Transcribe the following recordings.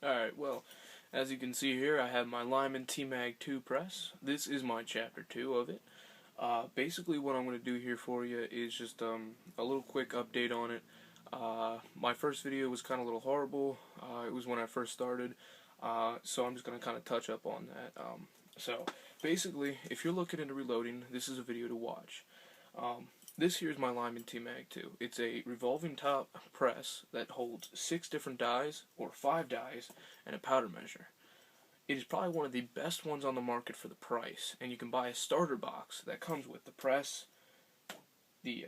Alright, well, as you can see here, I have my Lyman T-Mag 2 press. This is my chapter 2 of it. Basically what I'm going to do here for you is just a little quick update on it. My first video was kind of a little horrible. It was when I first started, so I'm just going to kind of touch up on that. So, basically, if you're looking into reloading, this is a video to watch. This here is my Lyman T-Mag 2. It's a revolving top press that holds 6 different dies, or 5 dies, and a powder measure. It is probably one of the best ones on the market for the price, and you can buy a starter box that comes with the press, the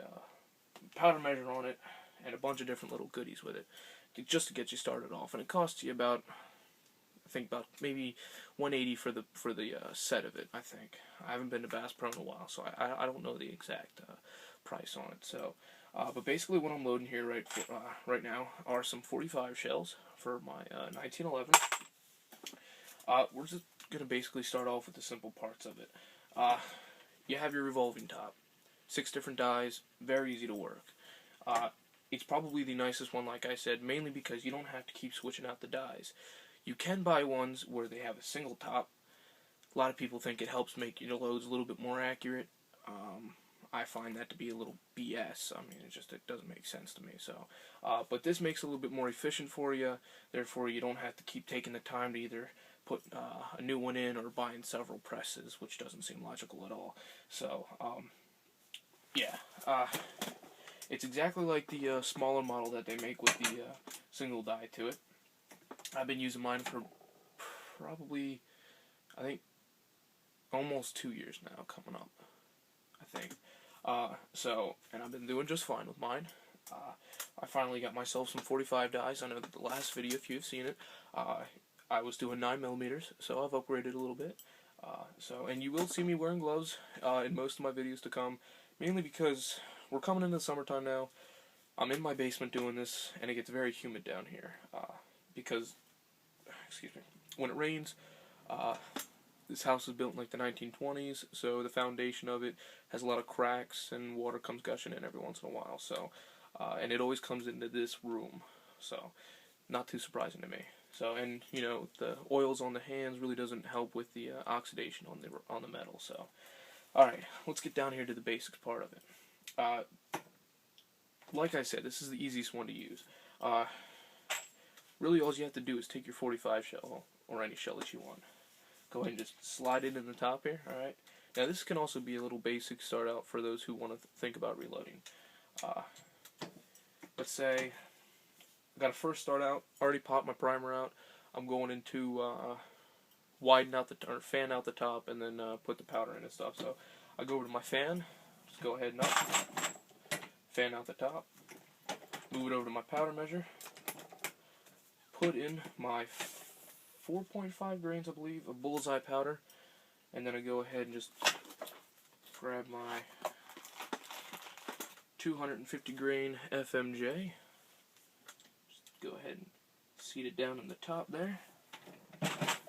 powder measure on it, and a bunch of different little goodies with it, just to get you started off. And it costs you about, I think about maybe $180 for the set of it. I think I haven't been to Bass Pro in a while, so I don't know the exact price on it. So, but basically, what I'm loading here right now are some 45 shells for my 1911. We're just gonna basically start off with the simple parts of it. You have your revolving top, 6 different dies, very easy to work. It's probably the nicest one, like I said, mainly because you don't have to keep switching out the dies. You can buy ones where they have a single top. A lot of people think it helps make your loads a little bit more accurate. I find that to be a little BS. I mean, it doesn't make sense to me. So, but this makes it a little bit more efficient for you. Therefore, you don't have to keep taking the time to either put a new one in or buying several presses, which doesn't seem logical at all. So, yeah. It's exactly like the smaller model that they make with the single die to it. I've been using mine for probably, I think, almost 2 years now, coming up, I think. And I've been doing just fine with mine. I finally got myself some 45 dies. I know that the last video, if you've seen it, I was doing 9mm, so I've upgraded a little bit. And you will see me wearing gloves in most of my videos to come, mainly because we're coming into the summertime now. I'm in my basement doing this, and it gets very humid down here, because, excuse me, when it rains, this house was built in like the 1920s, so the foundation of it has a lot of cracks, and water comes gushing in every once in a while, so, and it always comes into this room, so, not too surprising to me. So, and, you know, the oils on the hands really doesn't help with the oxidation on the metal, so. Alright, let's get down here to the basics part of it. Like I said, this is the easiest one to use. Really all you have to do is take your 45 shell, or any shell that you want. Go ahead and just slide it in the top here, alright? Now this can also be a little basic start out for those who want to think about reloading. Let's say I got to first start out, already popped my primer out. I'm going into widen out or fan out the top, and then put the powder in and stuff. So I go over to my fan, just go ahead and up, fan out the top, move it over to my powder measure, put in my 4.5 grains, I believe, of bullseye powder, and then I go ahead and just grab my 250 grain FMJ. Just go ahead and seat it down in the top there,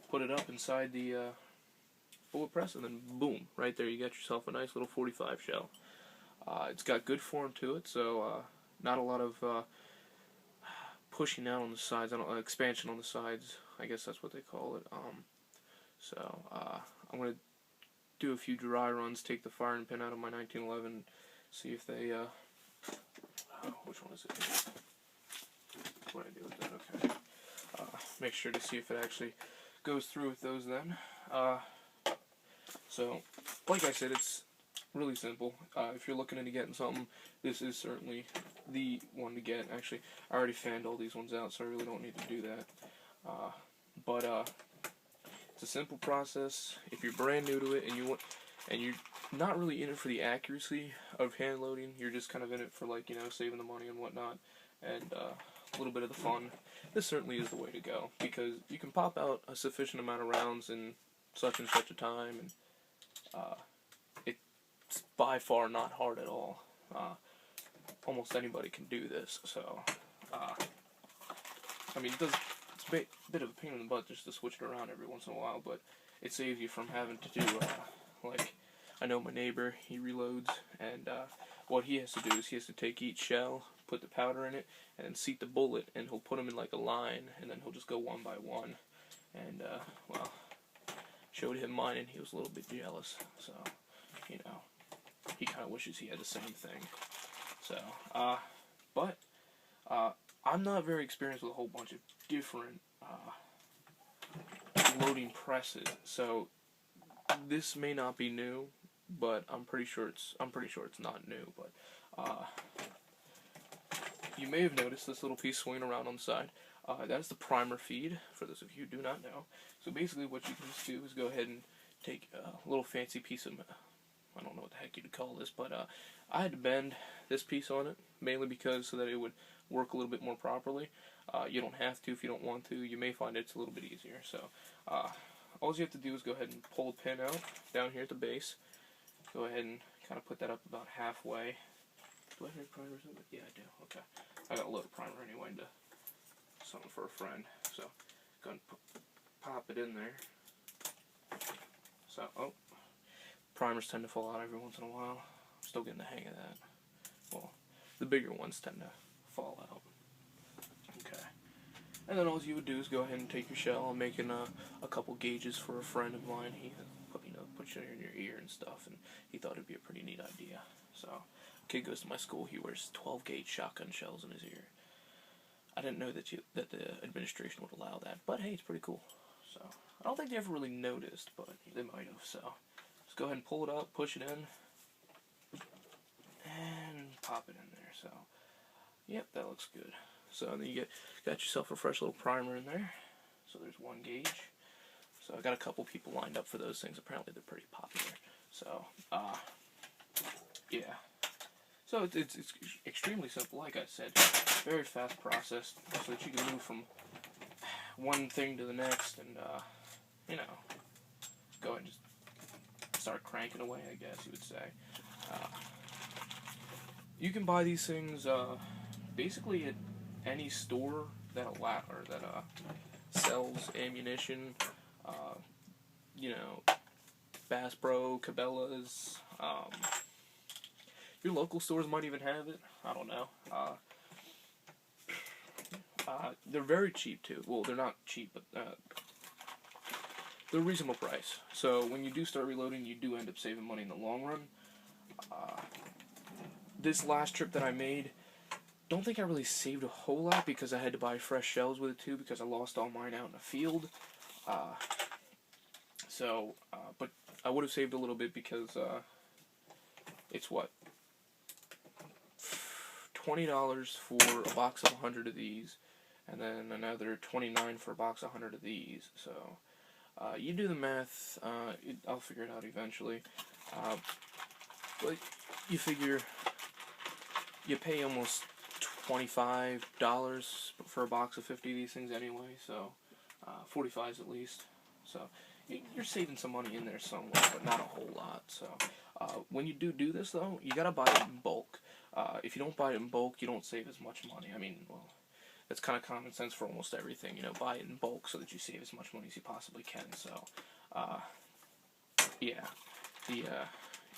put it up inside the bullet press, and then boom, right there you got yourself a nice little 45 shell. It's got good form to it, so not a lot of pushing out on the sides, expansion on the sides, I guess that's what they call it. I'm going to do a few dry runs, take the firing pin out of my 1911, see if they, which one is it? What do I do with that? Okay. Make sure to see if it actually goes through with those then. So, like I said, it's really simple. If you're looking into getting something, this is certainly the one to get. Actually, I already fanned all these ones out, so I really don't need to do that. It's a simple process. If you're brand new to it and you're not really in it for the accuracy of hand loading, you're just kind of in it for, like, you know, saving the money and whatnot, and a little bit of the fun, this certainly is the way to go, because you can pop out a sufficient amount of rounds in such and such a time, and it's by far not hard at all. Almost anybody can do this, so, I mean, it's a bit of a pain in the butt just to switch it around every once in a while, but it saves you from having to do, like, I know my neighbor, he reloads, and what he has to do is he has to take each shell, put the powder in it, and then seat the bullet, and he'll put them in like a line, and then he'll just go one by one. And, well, showed him mine, and he was a little bit jealous. So, you know, he kind of wishes he had the same thing. So, but I'm not very experienced with a whole bunch of different loading presses. So, this may not be new, but I'm pretty sure it's not new. But you may have noticed this little piece swinging around on the side. That is the primer feed, for those of you who do not know. So basically what you can just do is go ahead and take a little fancy piece of, I don't know what the heck you'd call this, but I had to bend this piece on it, mainly because so that it would work a little bit more properly. You don't have to if you don't want to. You may find it's a little bit easier. So all you have to do is go ahead and pull the pin out down here at the base. Go ahead and kind of put that up about halfway. Do I have any primers in it? Yeah, I do. Okay. I got a load of primer anyway to something for a friend. So go ahead and pop it in there. So, primers tend to fall out every once in a while. I'm still getting the hang of that. Well, the bigger ones tend to fall out. Okay. And then all you would do is go ahead and take your shell. I'm making a couple gauges for a friend of mine. He puts it in your ear and stuff, and he thought it'd be a pretty neat idea. So, kid goes to my school. He wears 12-gauge shotgun shells in his ear. I didn't know that the administration would allow that, but hey, it's pretty cool. So, I don't think they ever really noticed, but they might have. So, just go ahead and pull it up, push it in, and pop it in there. So, yep, that looks good. So then you got yourself a fresh little primer in there. So there's 1 gauge. So I got a couple people lined up for those things. Apparently they're pretty popular. So, yeah. So it's extremely simple, like I said. Very fast process, so that you can move from one thing to the next and, you know, go ahead and just start cranking away, I guess you would say. You can buy these things, basically at any store that sells ammunition. You know, Bass Pro, Cabela's, your local stores might even have it. I don't know. They're very cheap too. Well, they're not cheap, but they're a reasonable price. So when you do start reloading, you do end up saving money in the long run. This last trip that I made, don't think I really saved a whole lot because I had to buy fresh shells with it too because I lost all mine out in the field. But I would have saved a little bit because it's what? $20 for a box of 100 of these, and then another $29 for a box of 100 of these. So you do the math. I'll figure it out eventually. But you figure you pay almost $25 for a box of 50 of these things anyway. So 45s at least. So you're saving some money in there somewhere, but not a whole lot. So when you do this though, you gotta buy it in bulk. If you don't buy it in bulk, you don't save as much money. I mean, well, that's kind of common sense for almost everything. You know, buy it in bulk so that you save as much money as you possibly can. So, yeah,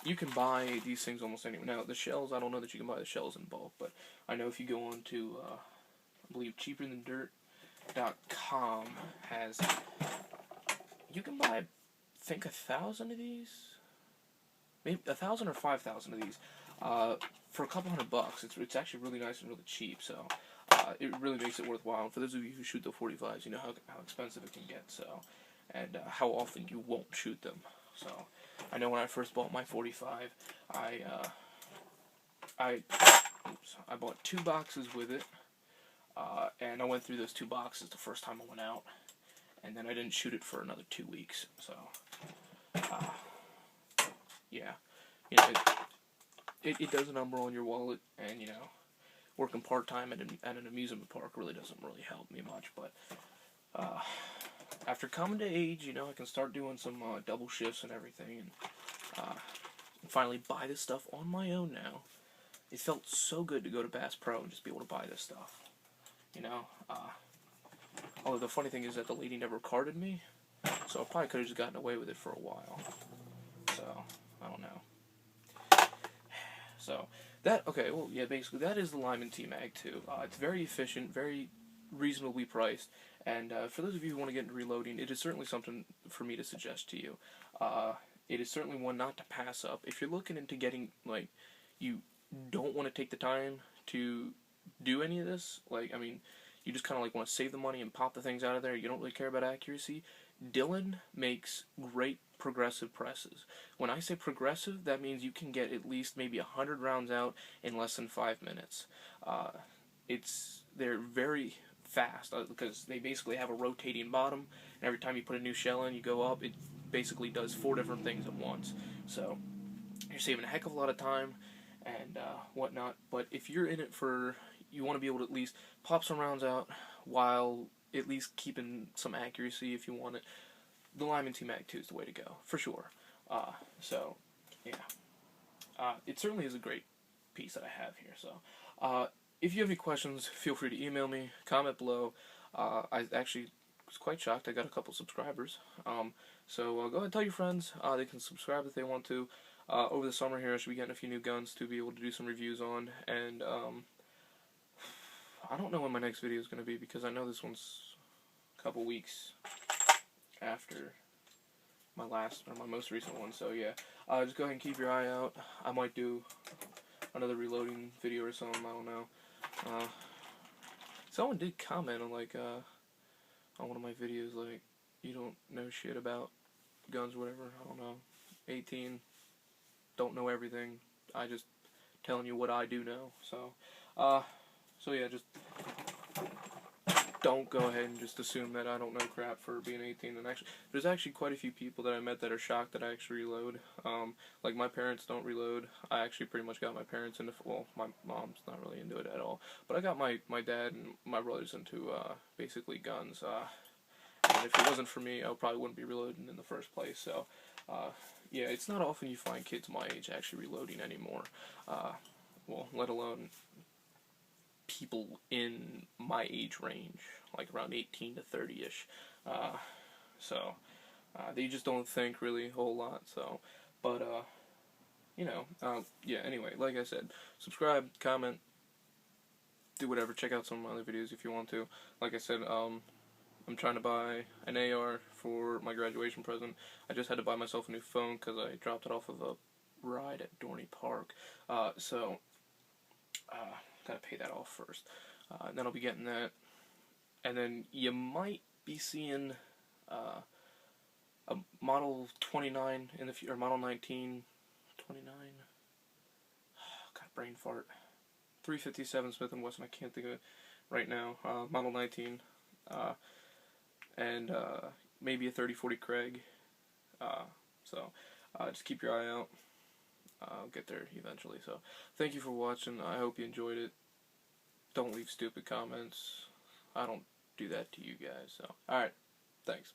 you can buy these things almost anywhere. Now, the shells, I don't know that you can buy the shells in bulk, but I know if you go on to, I believe, cheaperthandirt.com has, you can buy, I think, 1,000 of these, maybe 1,000 or 5,000 of these. For a couple $100. It's actually really nice and really cheap, so it really makes it worthwhile. And for those of you who shoot the 45s, you know how expensive it can get, so, and how often you won't shoot them. So I know when I first bought my 45, I bought 2 boxes with it, and I went through those 2 boxes the first time I went out, and then I didn't shoot it for another 2 weeks. So yeah, you know. It does a number on your wallet, and, you know, working part-time at an amusement park really doesn't really help me much, but after coming to age, you know, I can start doing some double shifts and everything, and finally buy this stuff on my own now. It felt so good to go to Bass Pro and just be able to buy this stuff, you know. Although the funny thing is that the lady never carded me, so I probably could have just gotten away with it for a while, so I don't know. So Okay, well, yeah, basically, that is the Lyman T-Mag 2. It's very efficient, very reasonably priced, and for those of you who want to get into reloading, it is certainly something for me to suggest to you. It is certainly one not to pass up. If you're looking into getting, like, you don't want to take the time to do any of this, like, I mean, you just kind of, like, want to save the money and pop the things out of there, you don't really care about accuracy, Dylan makes great progressive presses. When I say progressive, that means you can get at least maybe 100 rounds out in less than 5 minutes. They're very fast because they basically have a rotating bottom, and every time you put a new shell in, you go up, it basically does 4 different things at once. So you're saving a heck of a lot of time and whatnot. But if you're in it for, you want to be able to at least pop some rounds out while at least keeping some accuracy if you want it, the Lyman T-Mag 2 is the way to go, for sure. So, yeah. It certainly is a great piece that I have here. So, if you have any questions, feel free to email me, comment below. I actually was quite shocked. I got a couple subscribers. So, go ahead and tell your friends. They can subscribe if they want to. Over the summer here, I should be getting a few new guns to be able to do some reviews on. And, I don't know when my next video is going to be because I know this one's a couple weeks after my most recent one. So yeah, just go ahead and keep your eye out. I might do another reloading video or something. I don't know. Someone did comment on on one of my videos, like, you don't know shit about guns or whatever. I don't know. 18. Don't know everything. I just telling you what I do know. So yeah, just don't go ahead and just assume that I don't know crap for being 18. And actually, there's actually quite a few people that I met that are shocked that I actually reload. Like, my parents don't reload. I actually pretty much got my parents into, well, my mom's not really into it at all. But I got my dad and my brothers into basically guns. And if it wasn't for me, I probably wouldn't be reloading in the first place. So, yeah, it's not often you find kids my age actually reloading anymore. Well, let alone people in my age range, like around 18 to 30-ish. They just don't think really a whole lot. So, but, yeah, anyway, like I said, subscribe, comment, do whatever, check out some of my other videos if you want to. Like I said, I'm trying to buy an AR for my graduation present. I just had to buy myself a new phone because I dropped it off of a ride at Dorney Park. Gotta pay that off first. And then I'll be getting that. And then you might be seeing a Model 29 in the future, or Model 19, 29. God, brain fart. 357 Smith & Wesson, I can't think of it right now. Model 19. And maybe a 3040 Craig. Just keep your eye out. I'll get there eventually. So, thank you for watching. I hope you enjoyed it. Don't leave stupid comments. I don't do that to you guys. So, alright. Thanks.